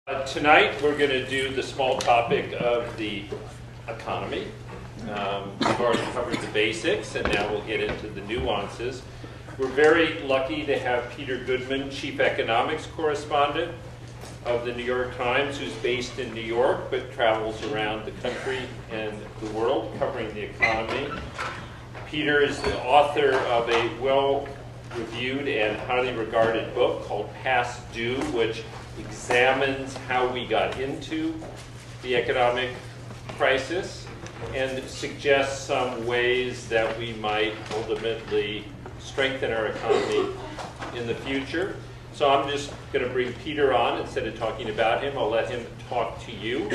Tonight we're going to do the small topic of the economy. We've already covered the basics and now we'll get into the nuances. We're very lucky to have Peter Goodman, Chief Economics Correspondent of the New York Times, who's based in New York but travels around the country and the world covering the economy. Peter is the author of a well-reviewed and highly regarded book called Past Due, which examines how we got into the economic crisis and suggests some ways that we might ultimately strengthen our economy in the future. So I'm just going to bring Peter on. Instead of talking about him, I'll let him talk to you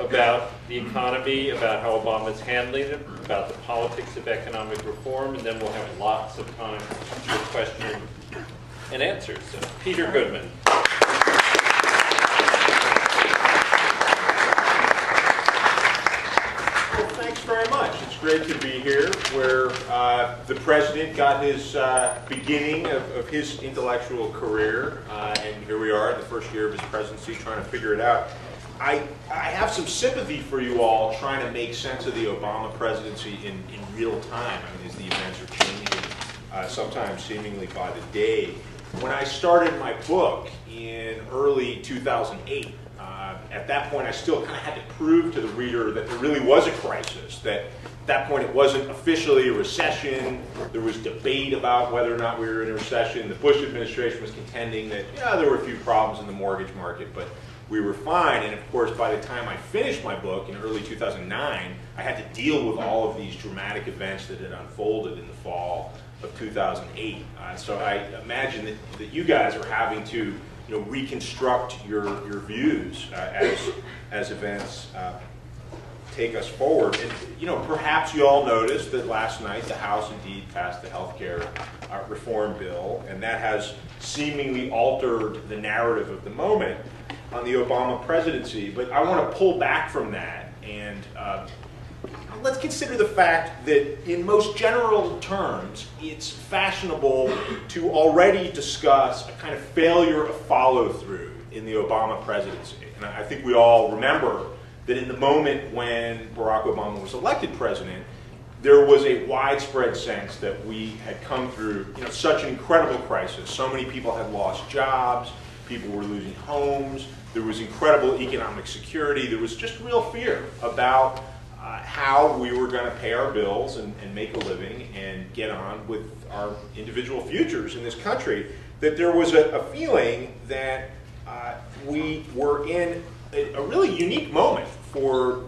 about the economy, about how Obama's handling it, about the politics of economic reform, and then we'll have lots of time for question and answers. So, Peter Goodman. Thanks very much. It's great to be here where the president got his beginning of his intellectual career, and here we are in the first year of his presidency trying to figure it out. I have some sympathy for you all trying to make sense of the Obama presidency in real time. I mean, as the events are changing, sometimes seemingly by the day. When I started my book in early 2008, at that point, I still kind of had to prove to the reader that there really was a crisis, that at that point it wasn't officially a recession. There was debate about whether or not we were in a recession. The Bush administration was contending that, yeah, there were a few problems in the mortgage market, but we were fine. And of course, by the time I finished my book in early 2009, I had to deal with all of these dramatic events that had unfolded in the fall of 2008. So I imagine that you guys are having to reconstruct your views as events take us forward. And perhaps you all noticed that last night the House indeed passed the health care reform bill, and that has seemingly altered the narrative of the moment on the Obama presidency. But I want to pull back from that and let's consider the fact that in most general terms, it's fashionable to already discuss a kind of failure of follow-through in the Obama presidency. And I think we all remember that in the moment when Barack Obama was elected president, there was a widespread sense that we had come through such an incredible crisis. So many people had lost jobs, people were losing homes, there was incredible economic security, there was just real fear about how we were going to pay our bills and make a living and get on with our individual futures in this country, that there was a feeling that we were in a really unique moment for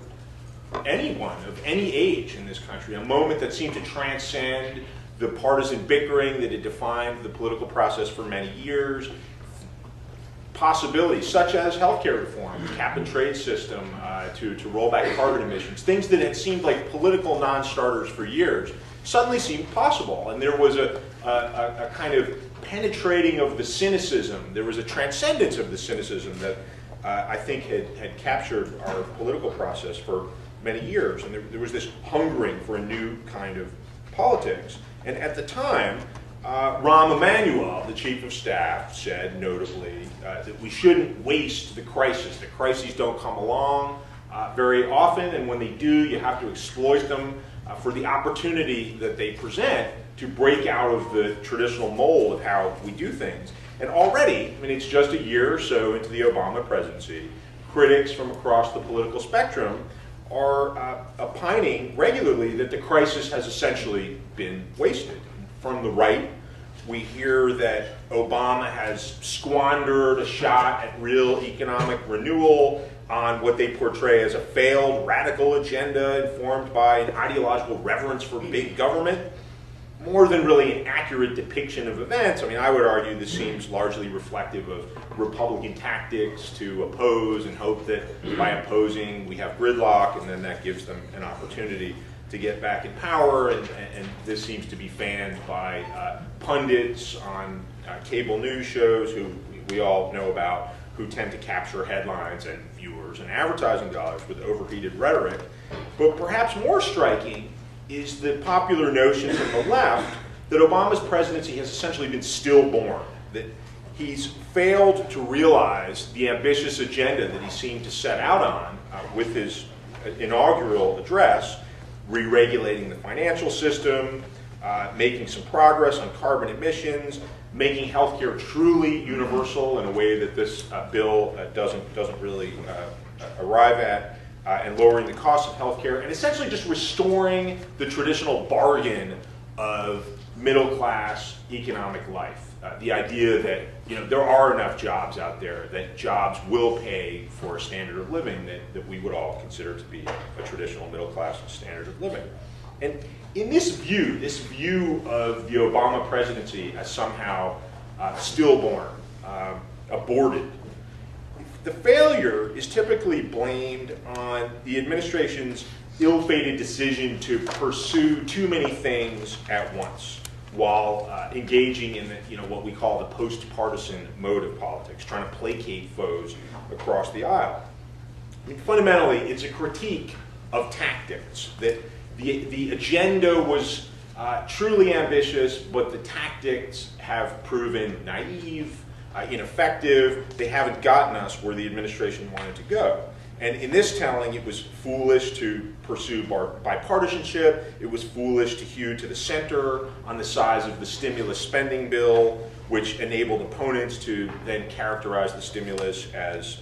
anyone of any age in this country, a moment that seemed to transcend the partisan bickering that had defined the political process for many years. Possibilities such as healthcare reform, the cap and trade system, to roll back carbon emissions, things that had seemed like political non-starters for years, suddenly seemed possible. And there was a kind of penetrating of the cynicism. There was a transcendence of the cynicism that I think had captured our political process for many years. And there was this hungering for a new kind of politics. And at the time, Rahm Emanuel, the chief of staff, said notably that we shouldn't waste the crisis. The crises don't come along very often, and when they do, you have to exploit them for the opportunity that they present to break out of the traditional mold of how we do things. And already, I mean, it's just a year or so into the Obama presidency, critics from across the political spectrum are opining regularly that the crisis has essentially been wasted. From the right, we hear that Obama has squandered a shot at real economic renewal on what they portray as a failed radical agenda informed by an ideological reverence for big government, more than really an accurate depiction of events. I mean, I would argue this seems largely reflective of Republican tactics to oppose and hope that by opposing we have gridlock, and then that gives them an opportunity to get back in power, and this seems to be fanned by pundits on cable news shows who we all know about, who tend to capture headlines and viewers and advertising dollars with overheated rhetoric. But perhaps more striking is the popular notion from the left that Obama's presidency has essentially been stillborn, that he's failed to realize the ambitious agenda that he seemed to set out on with his inaugural address, re-regulating the financial system, making some progress on carbon emissions, making healthcare truly universal in a way that this bill doesn't really arrive at, and lowering the cost of healthcare, and essentially just restoring the traditional bargain of middle-class economic life. The idea that there are enough jobs out there, that jobs will pay for a standard of living that we would all consider to be a traditional middle-class standard of living. And in this view of the Obama presidency as somehow stillborn, aborted, the failure is typically blamed on the administration's ill-fated decision to pursue too many things at once, while engaging in what we call the post-partisan mode of politics, trying to placate foes across the aisle. I mean, fundamentally, it's a critique of tactics, that the agenda was truly ambitious, but the tactics have proven naive, ineffective. They haven't gotten us where the administration wanted to go. And in this telling, it was foolish to pursue bipartisanship. It was foolish to hew to the center on the size of the stimulus spending bill, which enabled opponents to then characterize the stimulus as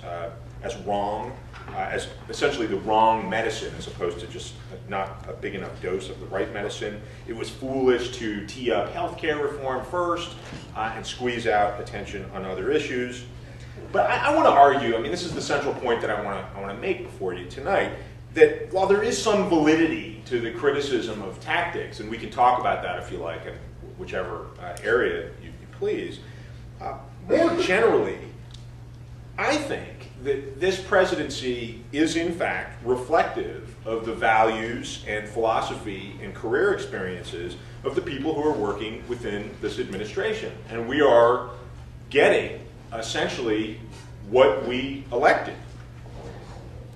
wrong, as essentially the wrong medicine, as opposed to just not a big enough dose of the right medicine. It was foolish to tee up healthcare reform first and squeeze out attention on other issues. But I want to argue, I mean, this is the central point that I want to make before you tonight, that while there is some validity to the criticism of tactics, and we can talk about that if you like, in whichever area you please, more generally, I think that this presidency is in fact reflective of the values and philosophy and career experiences of the people who are working within this administration. And we are getting essentially what we elected.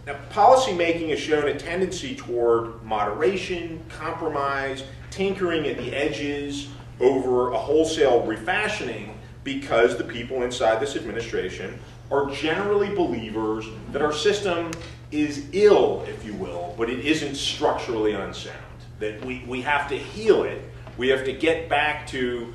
Now, policymaking has shown a tendency toward moderation, compromise, tinkering at the edges over a wholesale refashioning, because the people inside this administration are generally believers that our system is ill, if you will, but it isn't structurally unsound. That we have to heal it, we have to get back to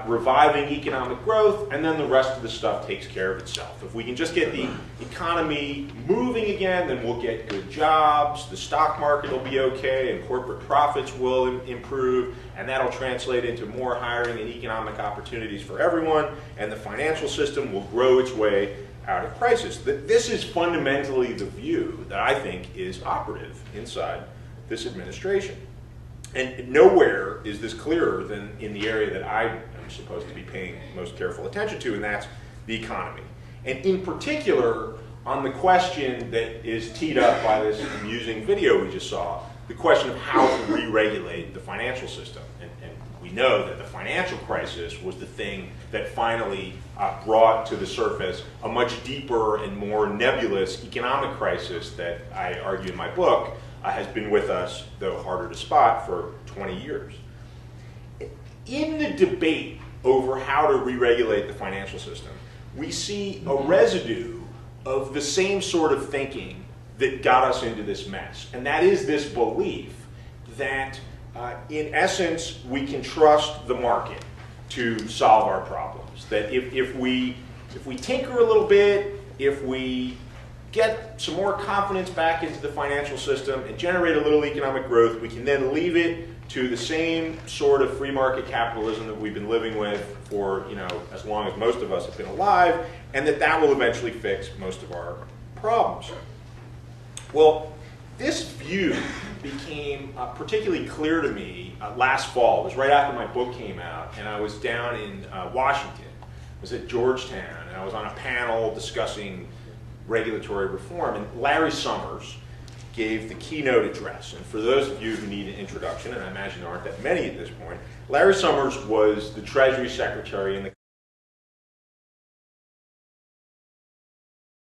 reviving economic growth, and then the rest of the stuff takes care of itself. If we can just get the economy moving again, then we'll get good jobs, the stock market will be okay, and corporate profits will improve, and that'll translate into more hiring and economic opportunities for everyone, and the financial system will grow its way out of crisis. This is fundamentally the view that I think is operative inside this administration. And nowhere is this clearer than in the area that I am supposed to be paying most careful attention to, and that's the economy. And in particular, on the question that is teed up by this amusing video we just saw, the question of how to re-regulate the financial system. And we know that the financial crisis was the thing that finally brought to the surface a much deeper and more nebulous economic crisis that I argue in my book has been with us, though harder to spot, for 20 years. In the debate over how to re-regulate the financial system, we see a residue of the same sort of thinking that got us into this mess. And that is this belief that, in essence, we can trust the market to solve our problems. That if we tinker a little bit, if we get some more confidence back into the financial system and generate a little economic growth, we can then leave it to the same sort of free market capitalism that we've been living with for, as long as most of us have been alive, and that will eventually fix most of our problems. Well, this view became particularly clear to me last fall. It was right after my book came out, and I was down in Washington. I was at Georgetown, and I was on a panel discussing regulatory reform, and Larry Summers gave the keynote address. And for those of you who need an introduction, and I imagine there aren't that many at this point, Larry Summers was the Treasury Secretary in the